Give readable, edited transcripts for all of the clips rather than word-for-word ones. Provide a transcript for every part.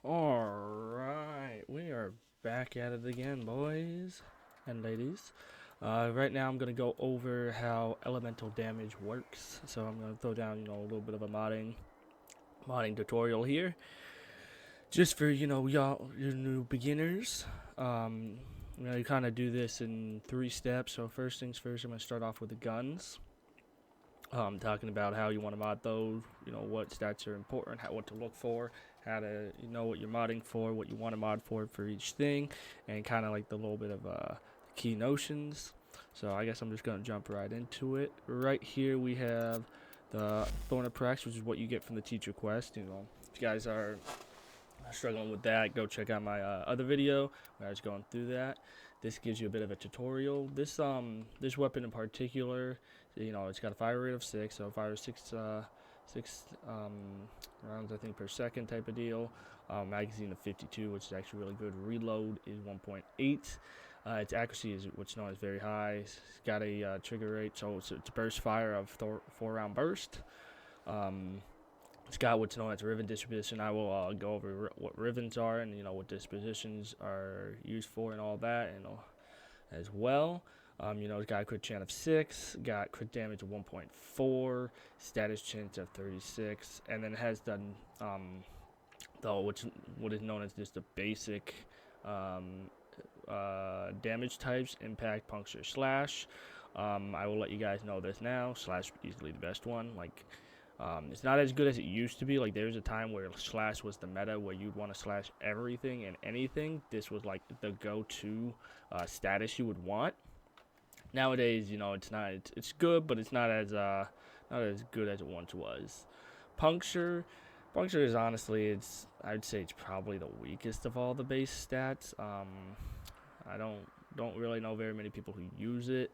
Alright, we are back at it again, boys and ladies. Right now I'm going to go over how elemental damage works. So I'm going to throw down, a little bit of a modding tutorial here. Just for, y'all, your new beginners. I'm going to kind of do this in 3 steps. So first things first, I'm going to start off with the guns. Talking about how you want to mod those, what stats are important, what to look for, how to know what you're modding for, what you want to mod for each thing, and kind of like the little bit of key notions. So I guess I'm just going to jump right into it. Right here we have the Thorn of Prax, which is what you get from the teacher quest. If you guys are struggling with that, go check out my other video where I was going through that. This gives you a bit of a tutorial. This weapon in particular, it's got a fire rate of 6, so fires 6 rounds I think per second type of deal. Magazine of 52, which is actually really good. Reload is 1.8. Its accuracy is what's known as very high. It's got a trigger rate, so it's a burst fire of 4-round burst. It's got what's known as Riven disposition. I will go over what Rivens are and what dispositions are used for and all that, as well. It's got a crit chance of 6, got crit damage of 1.4, status chance of 36, and then it has done what is known as just the basic damage types: impact, puncture, slash. I will let you guys know this now. Slash easily the best one. It's not as good as it used to be. Like, there's a time where slash was the meta, where you'd want to slash everything and anything. This was like the go-to status you would want. Nowadays, it's not. It's good, but it's not as good as it once was. Puncture is honestly, I'd say it's probably the weakest of all the base stats. I don't really know very many people who use it.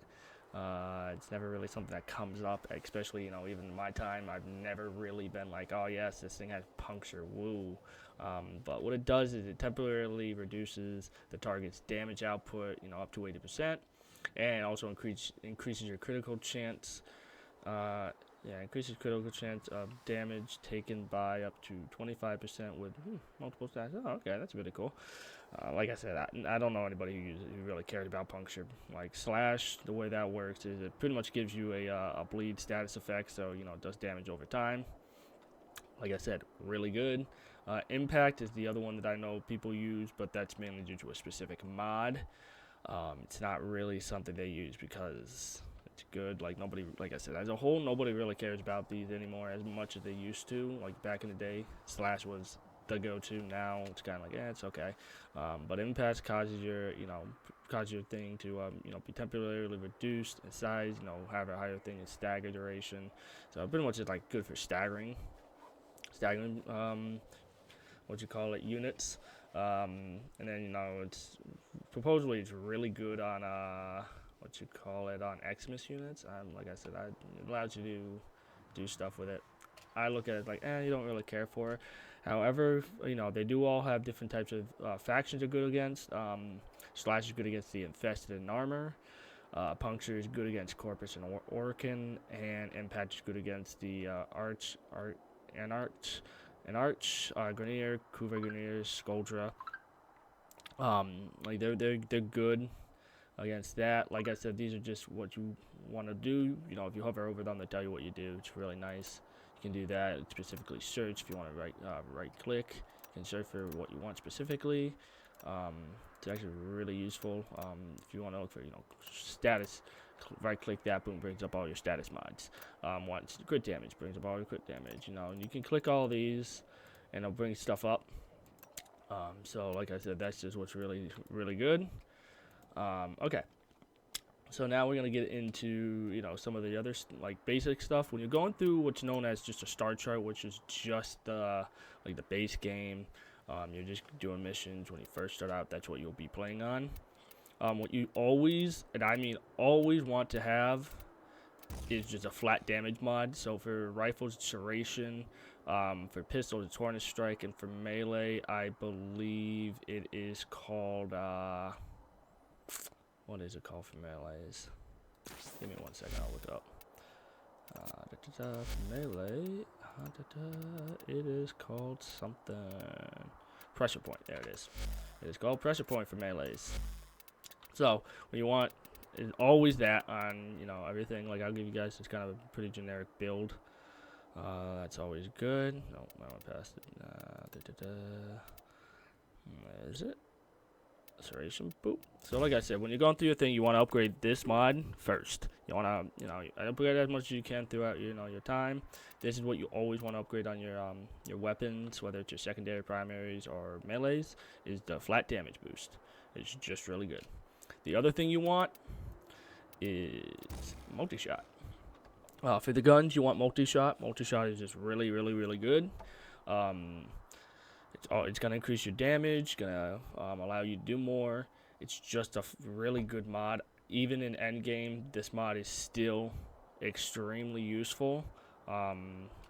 It's never really something that comes up, especially, even in my time, I've never really been like, oh yes, this thing has puncture, woo. But what it does is it temporarily reduces the target's damage output, up to 80%, and also increases your critical chance. Increases critical chance of damage taken by up to 25% with multiple stats. Oh, okay, that's really cool. Like I said, I don't know anybody who really cares about puncture. Like slash, the way that works is it pretty much gives you a bleed status effect, so it does damage over time. Like I said, really good. Impact is the other one that I know people use, but that's mainly due to a specific mod. It's not really something they use because it's good. Like I said, as a whole, nobody really cares about these anymore as much as they used to. Like back in the day, slash was the go-to. Now it's kind of like, it's okay. But impact causes your thing to be temporarily reduced in size. Have a higher thing in stagger duration. So pretty much it's like good for staggering units. And then it's supposedly it's really good on on Xmas units. Like I said, it allows you to do stuff with it. I look at it like, you don't really care for it. However, they do all have different types of factions are good against. Slash is good against the infested and armor. Puncture is good against Corpus and Orcan, and Impact is good against the Arch, Grenier, Kuva Greniers, Skuldra. They're good against that. Like I said, these are just what you want to do. If you hover over them, they tell you what you do. It's really nice. You can do that. Specifically search if you want to right click. You can search for what you want specifically. It's actually really useful. If you want to look for status, right click that, boom, brings up all your status mods. Once crit damage, brings up all your crit damage. And you can click all these and it'll bring stuff up. So like I said, that's just what's really, really good. Okay, so now we're gonna get into some of the other basic stuff. When you're going through what's known as just a star chart, which is just like the base game, you're just doing missions. When you first start out, that's what you'll be playing on. What you always, and I mean always, want to have is just a flat damage mod. So for rifles, it's Duration. For pistols, it's Hornet Strike, and for melee, I believe it is called what is it called for melees? Give me 1 second, I'll look it up. Melee. It is called something. Pressure point. There it is. It is called pressure point for melees. So what you want is always that on everything. Like I'll give you guys just kind of a pretty generic build. That's always good. No, I went past it. Where is it? Serration. Boop. So like I said, when you're going through your thing, you want to upgrade this mod first. You want to upgrade as much as you can throughout your time. This is what you always want to upgrade on your weapons, whether it's your secondary, primaries, or melees, is the flat damage boost. It's just really good. The other thing you want is multi-shot. For the guns, you want multi-shot. Multi-shot is just really, really, really good. It's going to increase your damage, going to allow you to do more. It's just a really good mod. Even in endgame, this mod is still extremely useful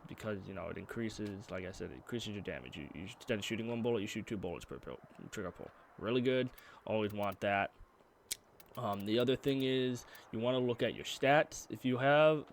because, it increases, like I said, it increases your damage. You instead of shooting 1 bullet, you shoot 2 bullets per trigger pull. Really good. Always want that. The other thing is you want to look at your stats. If you have,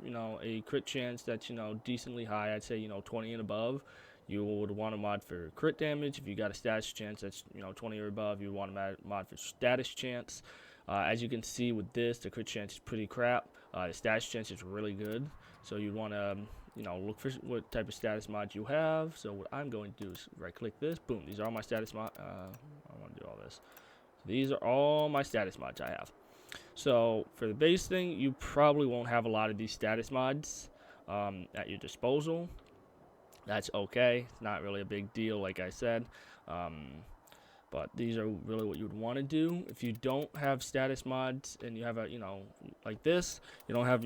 a crit chance that's, decently high, I'd say, 20 and above, you would want a mod for crit damage. If you got a status chance that's, 20 or above, you would want a mod for status chance. As you can see with this, the crit chance is pretty crap. The status chance is really good. So you'd want to, look for what type of status mods you have. So what I'm going to do is right-click this. Boom. These are all my status mods. I want to do all this. These are all my status mods I have. So for the base thing, you probably won't have a lot of these status mods at your disposal. That's okay. It's not really a big deal, like I said. But these are really what you would want to do. If you don't have status mods and you have a, like this, you don't have,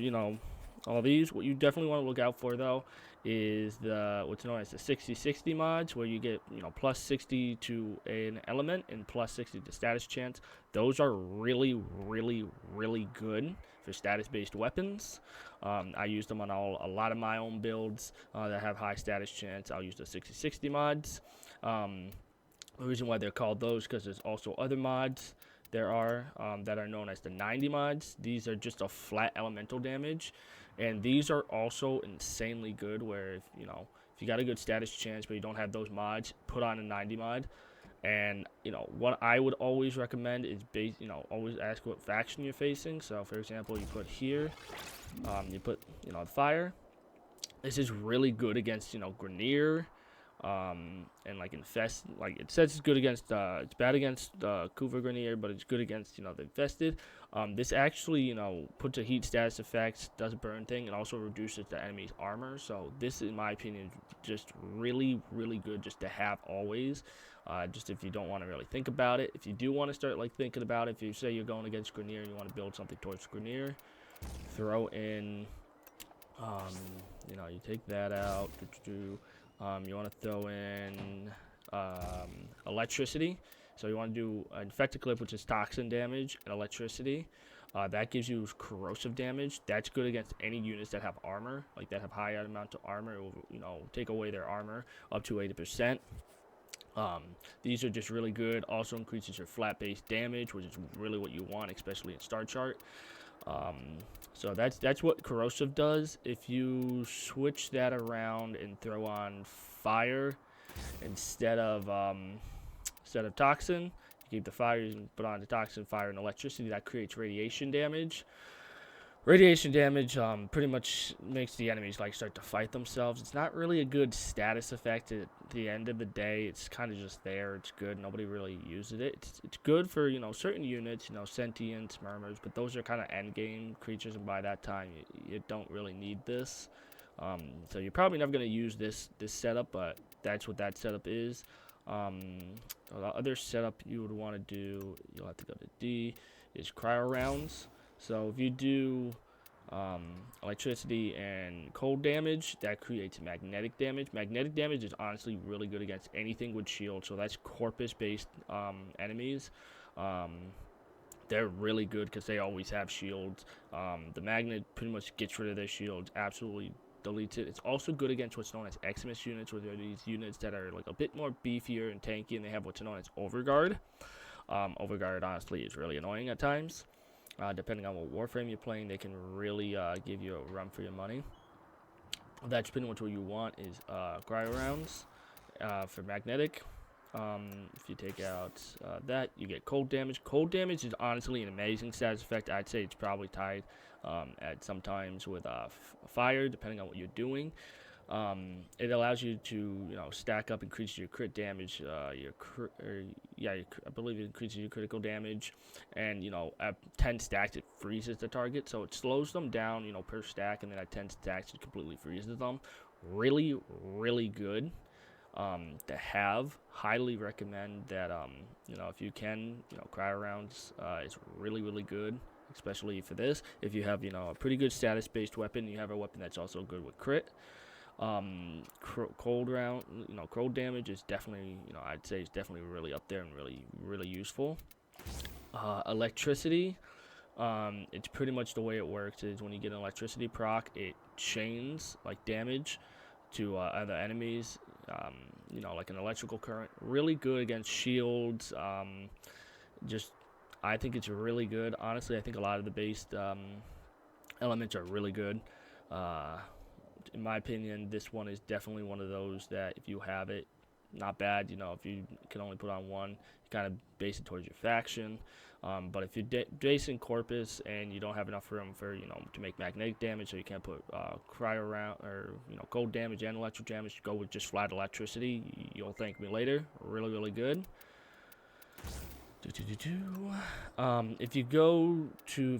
all these, what you definitely want to look out for, though, is what's known as the 60-60 mods, where you get, plus 60 to an element and plus 60 to status chance. Those are really, really, really good for status-based weapons. I use them on a lot of my own builds that have high status chance. I'll use the 60-60 mods. The reason why they're called those because there's also other mods there are that are known as the 90 mods. These are just a flat elemental damage, and these are also insanely good. Where if you got a good status chance but you don't have those mods, put on a 90 mod. And what I would always recommend is always ask what faction you're facing. So for example, you put here, you put the fire. This is really good against Grineer. And like infest, like it says it's good against it's bad against Kuva Grineer, but it's good against the infested. This actually puts a heat status effect, does a burn thing, and also reduces the enemy's armor. So this, in my opinion, is just really, really good just to have always. Just if you don't want to really think about it. If you do want to start thinking about it, if you say you're going against Grineer and you want to build something towards Grineer, throw in you take that out. You want to throw in electricity. So you want to do infected clip, which is toxin damage, and electricity. That gives you corrosive damage. That's good against any units that have armor, like that have high amount of armor. It will take away their armor up to 80%. These are just really good. Also increases your flat base damage, which is really what you want, especially in Star Chart. So that's what corrosive does. If you switch that around and throw on fire instead of toxin, you keep the fire and put on the toxin, fire, and electricity. That creates radiation damage. Radiation damage pretty much makes the enemies start to fight themselves. It's not really a good status effect at the end of the day. It's kind of just there. It's good. Nobody really uses it. It's good for certain units, sentients, murmurs, but those are kind of end game creatures, and by that time you don't really need this. So you're probably never going to use this setup, but that's what that setup is. The other setup you would want to do, you'll have to go to D, is cryo rounds. So if you do electricity and cold damage, that creates magnetic damage. Magnetic damage is honestly really good against anything with shield. So that's corpus-based enemies. They're really good because they always have shields. The magnet pretty much gets rid of their shields, absolutely deletes it. It's also good against what's known as Xmas units, which are these units that are a bit more beefier and tanky, and they have what's known as overguard. Overguard honestly is really annoying at times. Depending on what Warframe you're playing, they can really give you a run for your money. That's pretty much what you want is cryo rounds for magnetic. If you take out that, you get cold damage. Cold damage is honestly an amazing status effect. I'd say it's probably tied at sometimes with fire, depending on what you're doing. It allows you to, stack up, increase your crit damage, I believe it increases your critical damage, and, at 10 stacks, it freezes the target, so it slows them down, per stack, and then at 10 stacks, it completely freezes them. Really, really good to have. Highly recommend that, if you can, cryo rounds is really, really good, especially for this. If you have, a pretty good status-based weapon, you have a weapon that's also good with crit. Cold damage is definitely, I'd say it's definitely really up there and really, really useful. Electricity, it's pretty much the way it works is when you get an electricity proc, it chains like damage to other enemies, like an electrical current. Really good against shields. I think it's really good. Honestly, I think a lot of the based elements are really good. In my opinion, this one is definitely one of those that if you have it, not bad. If you can only put on one, you kind of base it towards your faction. But if you're basing Corpus and you don't have enough room for, to make magnetic damage, so you can't put cryo round or, cold damage and electric damage, go with just flat electricity. You'll thank me later. Really, really good. If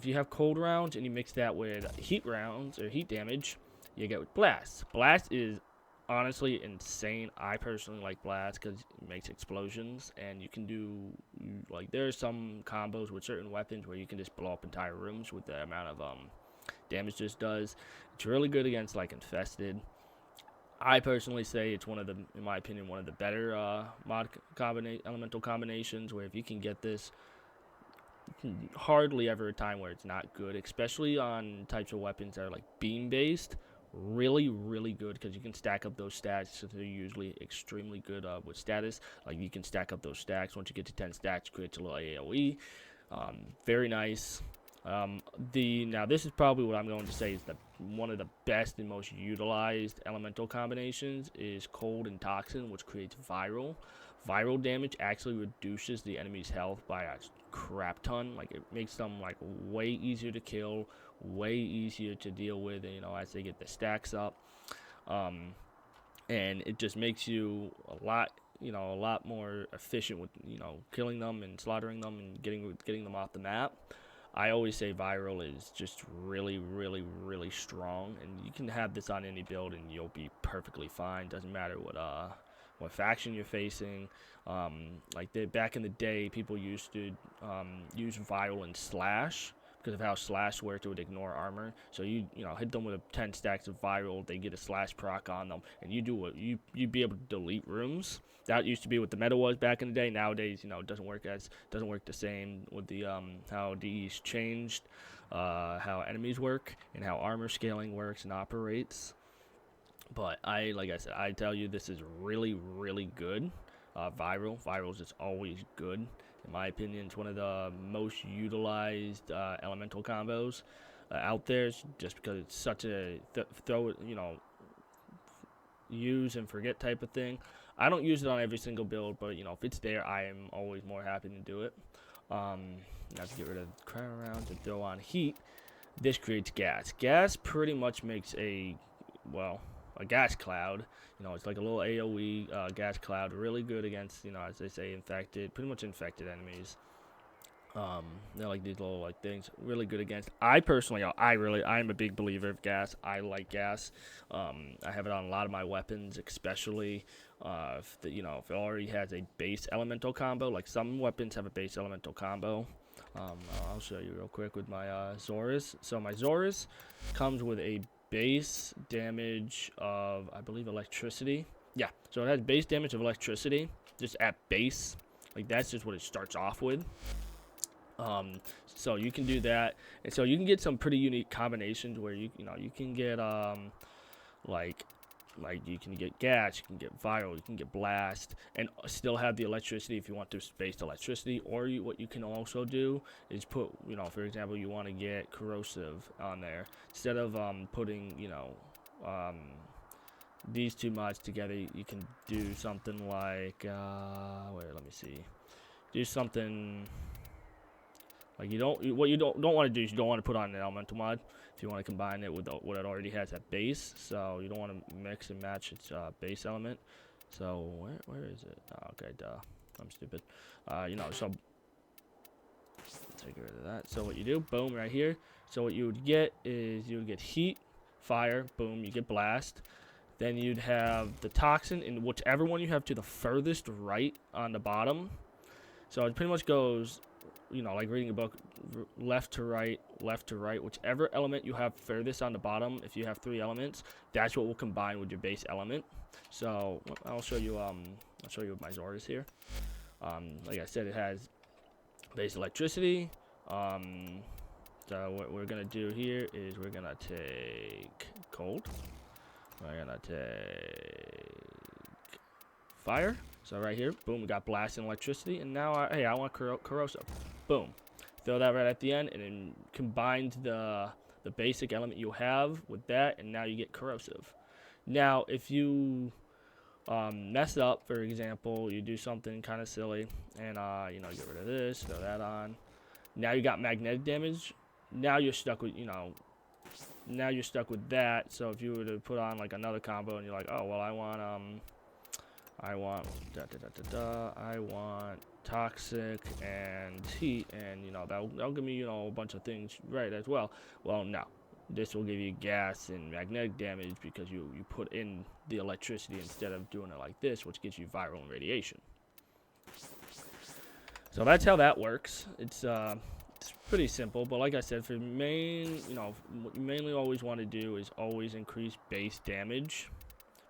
you have cold rounds and you mix that with heat rounds or heat damage, you get with blast. Blast is honestly insane. I personally like blast because it makes explosions, and you can do there are some combos with certain weapons where you can just blow up entire rooms with the amount of damage this does. It's really good against infested. I personally say it's in my opinion, one of the better elemental combinations. Where if you can get this, hardly ever a time where it's not good, especially on types of weapons that are beam based. Really, really good because you can stack up those stats. So they're usually extremely good with status. You can stack up those stacks. Once you get to 10 stacks, creates a little AoE. Very nice. Now this is probably what I'm going to say is one of the best and most utilized elemental combinations is Cold and Toxin, which creates viral. Viral damage actually reduces the enemy's health by a crap ton. It makes them way easier to kill, way easier to deal with, as they get the stacks up. And it just makes you a lot more efficient with, killing them and slaughtering them and getting them off the map. I always say viral is just really, really, really strong, and you can have this on any build and you'll be perfectly fine. Doesn't matter what faction you're facing. Back in the day, people used to use viral and slash because of how slash worked. It would ignore armor. So you hit them with 10 stacks of viral, they get a slash proc on them, and you'd be able to delete rooms. That used to be what the meta was back in the day. Nowadays, it doesn't work the same with the how DE's changed, how enemies work, and how armor scaling works and operates. But like I said, I tell you, this is really, really good. Viral is just always good. In my opinion, it's one of the most utilized elemental combos out there, just because it's such a use and forget type of thing. I don't use it on every single build, but if it's there, I am always more happy to do it. Now to get rid of cryo rounds and throw on heat, this creates gas. Gas pretty much makes a gas cloud. It's like a little AoE gas cloud. Really good against, as they say, pretty much infected enemies. They're these little things. Really good against. I personally, I'm a big believer of gas. I like gas. I have it on a lot of my weapons, especially if it already has a base elemental combo. Some weapons have a base elemental combo. I'll show you real quick with my Zorus. So my Zorus comes with a base damage of, I believe, electricity. Yeah, so it has base damage of electricity, just at base. That's just what it starts off with. So you can do that, and so you can get some pretty unique combinations where you can get Like you can get gas, you can get viral, you can get blast, and still have the electricity if you want to space electricity. Or what you can also do is put, for example, you want to get corrosive on there. Instead of putting, these two mods together, you can do something like, let me see. Do something like what you don't want to do is you don't want to put on an elemental mod if you want to combine it with what it already has at base. So you don't want to mix and match its base element. So where is it? Oh, okay, duh. I'm stupid. So take rid of that. So what you do, boom, right here. So what you would get is you would get heat, fire, boom, you get blast. Then you'd have the toxin in whichever one you have to the furthest right on the bottom. So it pretty much goes, like reading a book, left to right, whichever element you have furthest on the bottom. If you have 3 elements, that's what will combine with your base element. So I'll show you what my Zord is here. Like I said, it has base electricity. So what we're gonna do here is we're gonna take cold. We're gonna take fire. So right here, boom, we got blast and electricity, and now I want corrosive. Boom, throw that right at the end, and then combine the basic element you have with that, and now you get corrosive. Now, if you mess up, for example, you do something kind of silly, and get rid of this, throw that on. Now you got magnetic damage. Now you're stuck with Now you're stuck with that. So if you were to put on like another combo, and you're like, oh well, I want I want toxic and heat, and that'll give me a bunch of things right as well. Well, no, this will give you gas and magnetic damage because you put in the electricity instead of doing it like this, which gives you viral and radiation. So that's how that works. It's pretty simple, but like I said, for what you mainly always want to do is always increase base damage.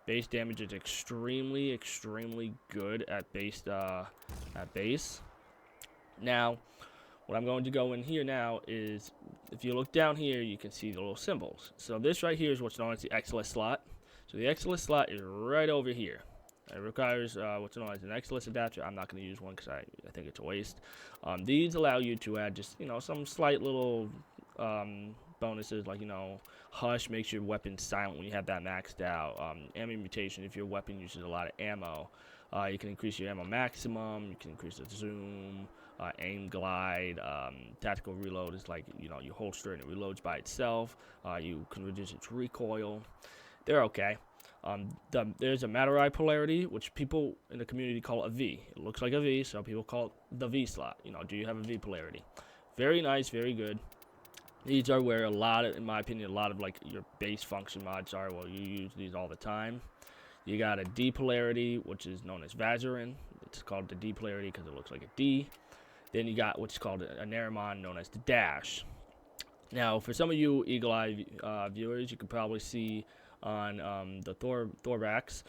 Base damage is extremely, extremely good at base. Now, what I'm going to go in here now is, if you look down here, you can see the little symbols. So this right here is what's known as the XLS slot. So the XLS slot is right over here. It requires what's known as an XLS adapter. I'm not going to use one because I think it's a waste. These allow you to add just some slight little bonuses, like hush makes your weapon silent when you have that maxed out. Ammo mutation, if your weapon uses a lot of ammo, you can increase your ammo maximum. You can increase the zoom, aim glide. Tactical reload is like you holster it and it reloads by itself. You can reduce its recoil. They're okay. There's a Matter-Eye polarity, which people in the community call a V. It looks like a V, so people call it the V slot. Do you have a V polarity? Very nice, very good. These are where in my opinion, a lot of like your base function mods are. Well, you use these all the time. You got a D polarity, which is known as Vazarin. It's called the D polarity because it looks like a D. Then you got what's called a Naramon, known as the dash. Now, for some of you eagle-eye viewers, you can probably see on the thorax,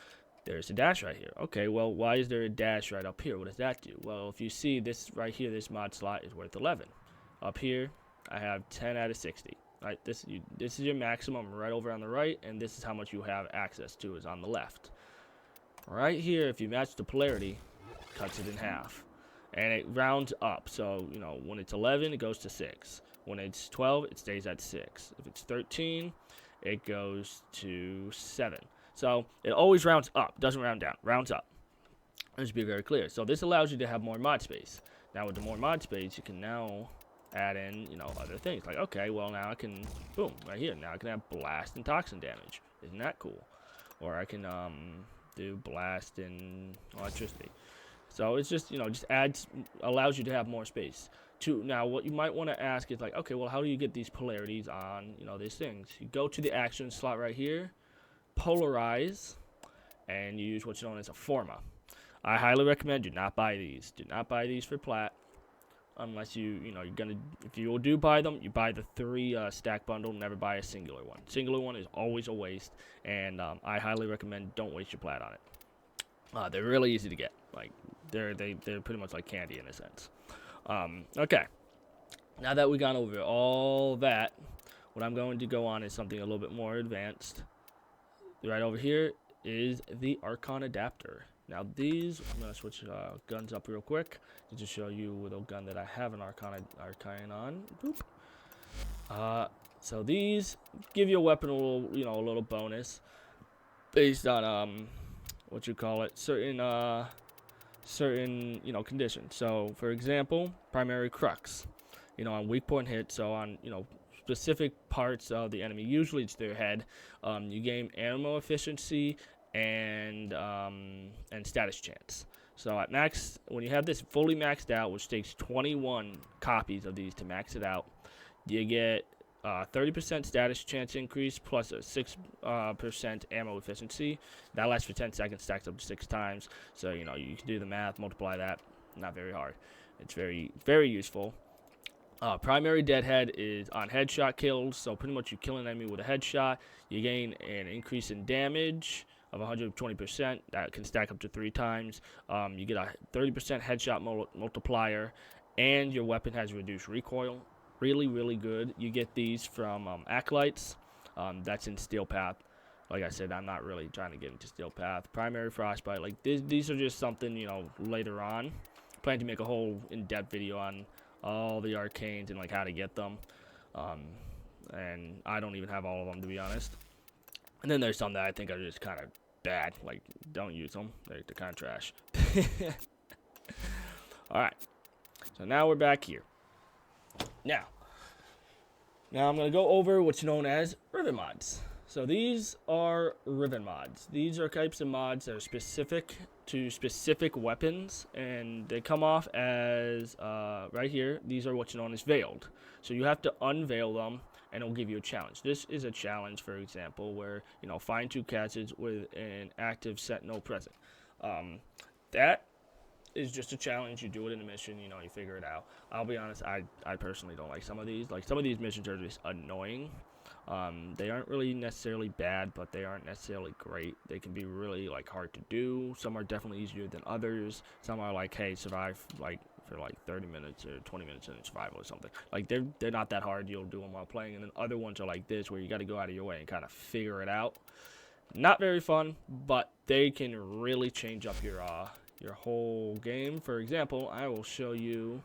there's a dash right here. Okay, well, why is there a dash right up here? What does that do? Well, if you see this right here, this mod slot is worth 11. Up here, I have 10 out of 60. Right, this is your maximum right over on the right, and this is how much you have access to is on the left. Right here, if you match the polarity, cuts it in half, and it rounds up. So when it's 11, it goes to 6. When it's 12, it stays at 6. If it's 13, it goes to 7. So it always rounds up, doesn't round down, rounds up. Let's be very clear. So this allows you to have more mod space. Now with the more mod space, you can now add in, other things. Like, okay, well now I can, boom, right here. Now I can have blast and toxin damage. Isn't that cool? Or I can do blast and electricity. So it's just, allows you to have more space. Now, what you might want to ask is like, okay, well, how do you get these polarities on, these things? You go to the action slot right here, polarize, and you use what's known as a forma. I highly recommend do not buy these. Do not buy these for plat, unless you're gonna. If you do buy them, you buy the 3 stack bundle. Never buy a singular one. Singular one is always a waste, and I highly recommend don't waste your plat on it. They're really easy to get. Like they're pretty much like candy in a sense. Okay, now that we've gone over all that, what I'm going to go on is something a little bit more advanced. Right over here is the Archon Adapter. Now these, I'm going to switch guns up real quick to just show you the gun that I have an Archon on. Boop. So these give your weapon a little, a little bonus based on certain conditions. So for example, primary crux, on weak point hit. So on specific parts of the enemy, usually it's their head. You gain ammo efficiency and status chance. So at max, when you have this fully maxed out, which takes 21 copies of these to max it out, you get 30% status chance increase plus a 6% ammo efficiency. That lasts for 10 seconds, stacks up to 6 times. So you can do the math, multiply that. Not very hard. It's very, very useful. Primary deadhead is on headshot kills, so pretty much you kill an enemy with a headshot, you gain an increase in damage of 120%. That can stack up to 3 times. You get a 30% headshot multiplier, and your weapon has reduced recoil. Really, really good. You get these from Acolytes. That's in Steel Path. Like I said, I'm not really trying to get into Steel Path. Primary Frostbite, like these are just something, later on. I plan to make a whole in-depth video on all the arcanes and how to get them, and I don't even have all of them, to be honest. And then there's some that I think are just kind of bad, don't use them. They're kind of trash. Alright, so now we're back here. Now I'm going to go over what's known as Riven mods. So these are Riven mods. These are types of mods that are specific to specific weapons, and they come off as, right here, these are what's known as veiled. So you have to unveil them, and it'll give you a challenge. This is a challenge, for example, where, find 2 catches with an active sentinel present. That is just a challenge. You do it in a mission, you figure it out. I'll be honest, I personally don't like some of these. Some of these missions are just annoying. They aren't really necessarily bad, but they aren't necessarily great. They can be really hard to do. Some are definitely easier than others. Some are hey, survive for 30 minutes or 20 minutes in survival or something. They're not that hard. You'll do them while playing. And then other ones are like this, where you got to go out of your way and kind of figure it out. Not very fun, but they can really change up your whole game. For example, I will show you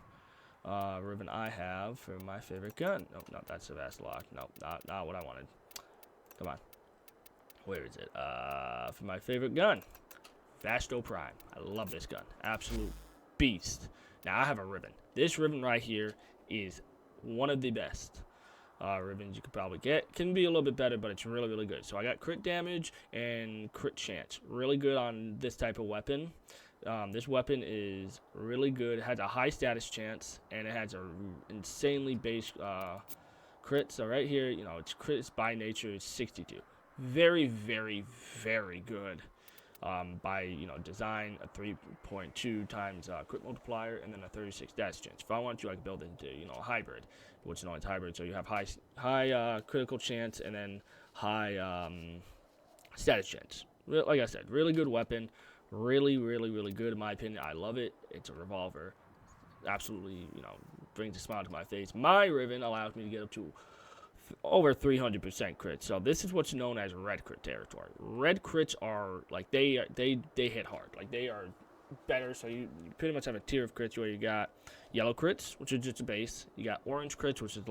ribbon I have for my favorite gun. No, that's a vast lock. No, not what I wanted. Come on. Where is it? For my favorite gun, Vasto Prime. I love this gun. Absolute beast. Now I have a ribbon. This ribbon right here is one of the best ribbons you could probably get. Can be a little bit better, but it's really, really good. So I got crit damage and crit chance. Really good on this type of weapon. This weapon is really good. It has a high status chance, and it has a insanely base crit. So right here, its crit by nature is 62. Very, very, very good. By design, a 3.2 times crit multiplier, and then a 36 status chance. If I want to, I can build it into a hybrid, which is hybrid. So you have high critical chance and then high status chance. Like I said, really good weapon. Really, really, really good in my opinion. I love it. It's a revolver. Absolutely, brings a smile to my face. My Riven allows me to get up to over 300% crit. So this is what's known as red crit territory. Red crits are they hit hard. They are better. So you pretty much have a tier of crits where you got yellow crits, which is just a base. You got orange crits, which is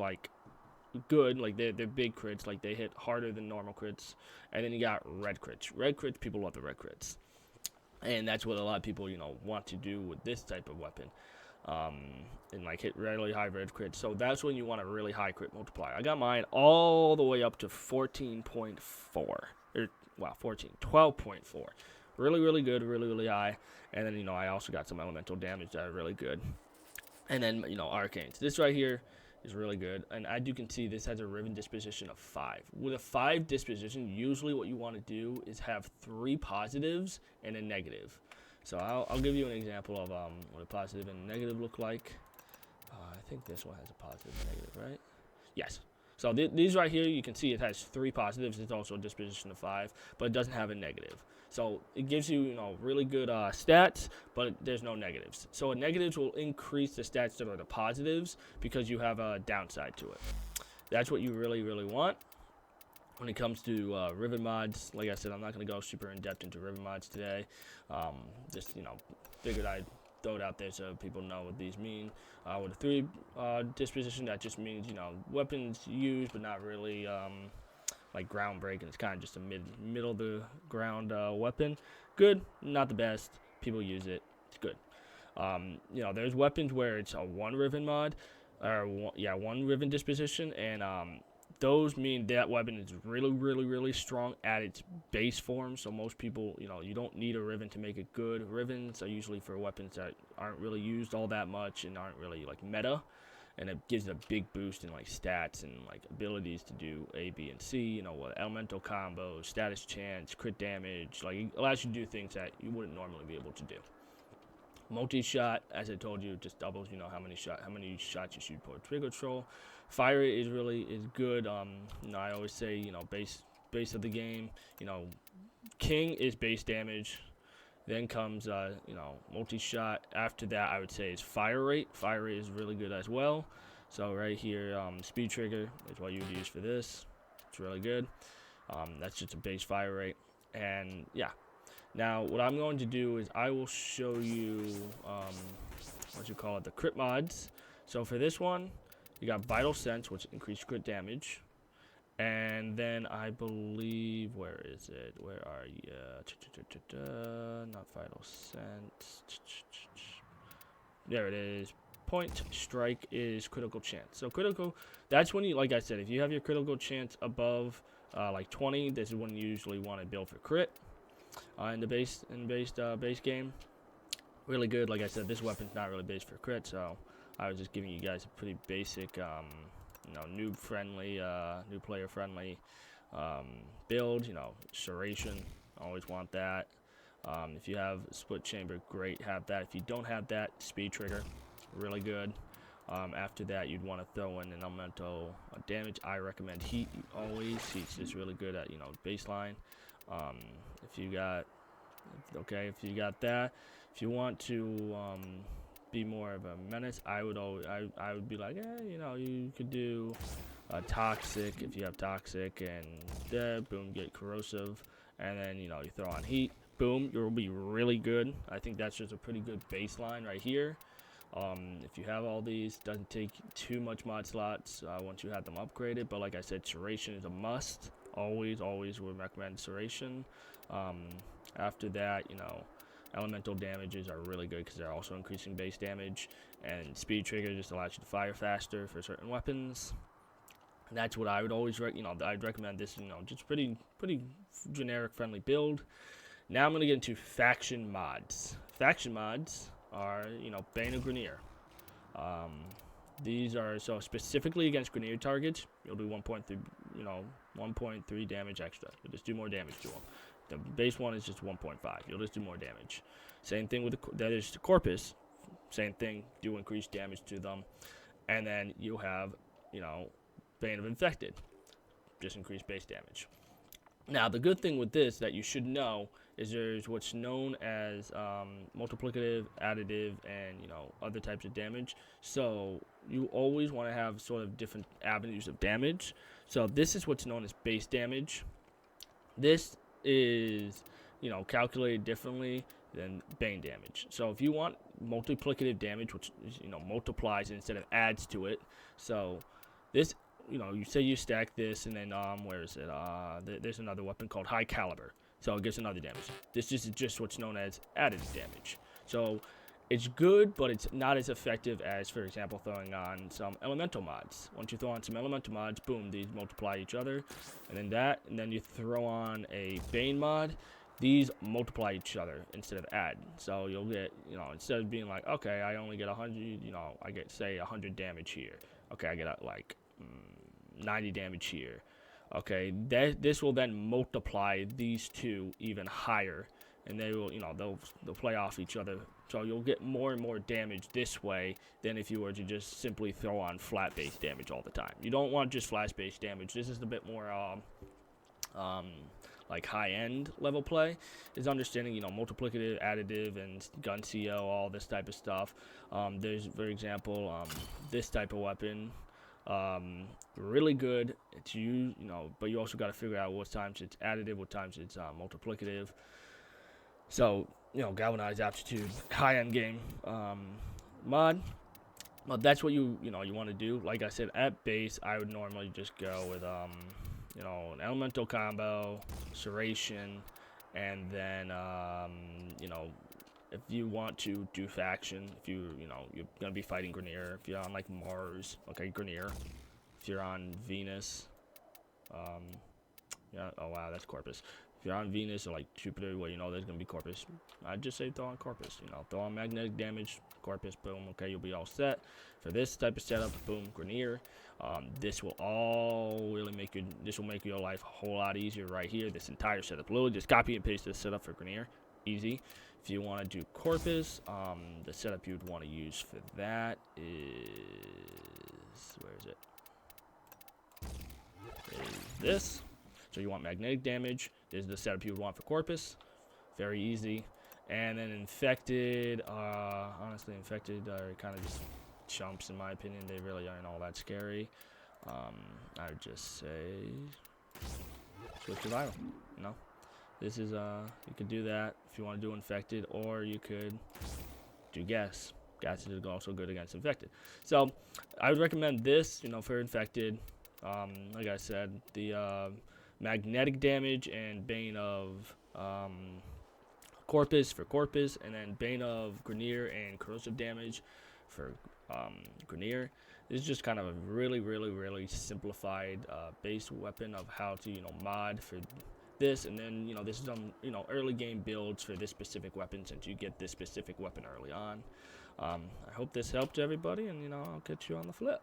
good. They're big crits. They hit harder than normal crits. And then you got red crits. Red crits, people love the red crits. And that's what a lot of people, want to do with this type of weapon. And hit really high red crit. So that's when you want a really high crit multiplier. I got mine all the way up to 14.4. 12.4. Really, really good, really, really high. And then, I also got some elemental damage that are really good. And then, arcanes. This right here is really good. And as you can see, this has a Riven disposition of 5. With a 5 disposition, usually what you want to do is have 3 positives and a negative. So I'll give you an example of what a positive and a negative look like. I think this one has a positive and negative, right? Yes. So these right here, you can see it has 3 positives. It's also a disposition of 5, but it doesn't have a negative. So it gives you, really good stats, but there's no negatives. So negatives will increase the stats that are the positives because you have a downside to it. That's what you really, really want. When it comes to rivet mods, like I said, I'm not going to go super in depth into rivet mods today. Just figured I'd throw it out there so people know what these mean. With a 3 disposition, that just means weapons used but not really like groundbreaking. It's kind of just a middle of the ground weapon. Good, not the best. People use it. It's good. There's weapons where it's a 1 rivet mod, or 1 rivet disposition, and those mean that weapon is really strong at its base form. So most people, you don't need a rivet to make it good. Rivets are usually for weapons that aren't really used all that much and aren't really like meta, and it gives it a big boost in like stats and like abilities to do A, B, and C. Elemental combos, status chance, crit damage. Like, it allows you to do things that you wouldn't normally be able to do. Multi-shot, as I told you, just doubles how many shots you shoot per trigger control. Fire is good. I always say base of the game. King is base damage. Then comes multi-shot. After that, I would say is fire rate. Fire rate is really good as well. So right here, speed trigger is what you would use for this. It's really good. That's just a base fire rate, and yeah. Now, what I'm going to do is I will show you, the crit mods. So for this one, you got Vital Sense, which increases crit damage. And then I believe, where is it? Where are you? Not Vital Sense. There it is. Point Strike is critical chance. So critical, that's when you, like I said, if you have your critical chance above like 20, this is when you usually want to build for crit. In the base game, really good. Like I said, this weapon's not really based for crit, so I was just giving you guys a pretty basic, noob friendly, new player friendly build. Serration, always want that. If you have split chamber, great, have that. If you don't have that, speed trigger, really good. After that, you'd want to throw in an elemental damage. I recommend heat always. Heat's just really good at baseline. If you got that, if you want to be more of a menace, I would be like, you could do toxic if you have toxic, and boom, get corrosive, and then you throw on heat, boom, you'll be really good. I think that's just a pretty good baseline right here. If you have all these, doesn't take too much mod slots once you have them upgraded, but like I said, Serration is a must. Always would recommend Serration. After that, elemental damages are really good because they're also increasing base damage, and speed trigger just allows you to fire faster for certain weapons. And that's what I would always I'd recommend this, just pretty generic friendly build. Now I'm going to get into faction mods. Faction mods are, Bane of Grenier. These are so specifically against Grenier targets. You'll do 1.3 damage extra. You'll just do more damage to them. The base one is just 1.5. You'll just do more damage. Same thing with that is the Corpus. Same thing. Do increased damage to them, and then you have Bane of Infected. Just increased base damage. Now the good thing with this that you should know is there's what's known as multiplicative, additive, and other types of damage. So you always want to have sort of different avenues of damage. So this is what's known as base damage. This is calculated differently than Bane damage. So if you want multiplicative damage, which is, multiplies instead of adds to it. So this, you say you stack this, and then where is it? There's another weapon called High Caliber. So it gives another damage. This is just what's known as added damage. So it's good, but it's not as effective as, for example, throwing on some elemental mods. Once you throw on some elemental mods, boom, these multiply each other. And then you throw on a Bane mod, these multiply each other instead of add. So you'll get, instead of being like, okay, I only get 100, I get, say, 100 damage here. Okay, I get, 90 damage here. Okay, this will then multiply these two even higher, and they will, they'll play off each other. So you'll get more and more damage this way than if you were to just simply throw on flat base damage all the time. You don't want just flat base damage. This is a bit more like high-end level play, is understanding, multiplicative, additive, and gun CO, all this type of stuff. There's, for example, this type of weapon. Really good. It's but you also got to figure out what times it's additive, what times it's multiplicative. So, galvanized aptitude, high end game mod. Well, that's what you want to do. Like I said, at base, I would normally just go with an elemental combo, serration, and then if you want to do faction, if you're gonna be fighting Grenier, if you're on like Mars, okay, Grenier. If you're on Venus, yeah, oh wow, that's Corpus. If you're on Venus or like Jupiter, well, there's gonna be Corpus. I'd just say throw on Corpus. Throw on magnetic damage, Corpus, boom. Okay, you'll be all set. For this type of setup, boom, Grenier. This will make your life a whole lot easier right here. This entire setup, literally just copy and paste this setup for Grenier, easy. If you want to do Corpus, the setup you'd want to use for that is, where is it? Is this. So you want magnetic damage. This is the setup you would want for Corpus. Very easy. And then infected, honestly, infected are kind of just chumps in my opinion. They really aren't all that scary. I would just say switch to viral. This is you could do that if you want to do infected, or you could do gas. Gas is also good against infected. So I would recommend this, for infected. Like I said, the magnetic damage and Bane of Corpus for Corpus, and then Bane of Grenier and corrosive damage for Grenier. This is just kind of a really, really, really simplified base weapon of how to mod for this, and then this is early game builds for this specific weapon, since you get this specific weapon early on. I hope this helped everybody, and I'll catch you on the flip.